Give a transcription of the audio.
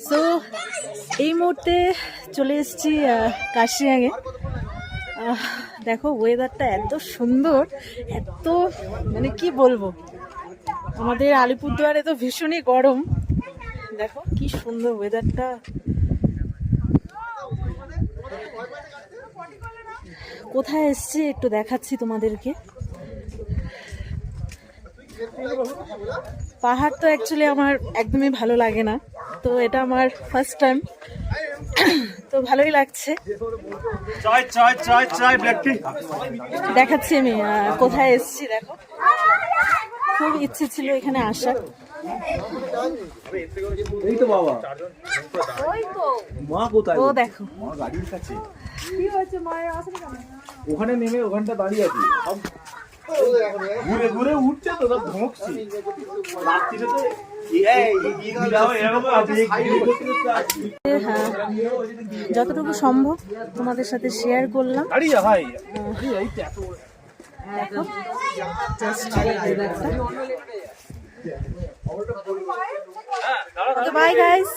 So এই মুহূর্তে চলে এসেছি কাশিয়াঙে। দেখো ওয়েদারটা এত সুন্দর, এত মানে কি বলবো, আমাদের আলিপুরদুয়ারে তো ভীষণই গরম। দেখো কি সুন্দর ওয়েদারটা। কোথায় এসছি একটু দেখাচ্ছি তোমাদেরকে। পাহাড় তো অ্যাকচুয়ালি আমার একদমই ভালো লাগে না, তো এটা আমার ফার্স্ট টাইম, তো ভালোই লাগছে। দেখাচ্ছি আমি কোথায় এসছি। দেখো খুব ইচ্ছে ছিল এখানে আসার। এই তো বাবা, মা কোথায়? ও দেখো মা গাড়ির কাছে, কি হয়েছে, মায়ের আসলে কেন? ওখানে নেমে ওখানটা দাঁড়িয়ে আছে, ঘুরে ঘুরে উঠছে তো, সব ধমকছি রাত্রিরে তো। হ্যাঁ, যতটুকু সম্ভব তোমাদের সাথে শেয়ার করলাম। দেখো জাস্ট বাই গাইস।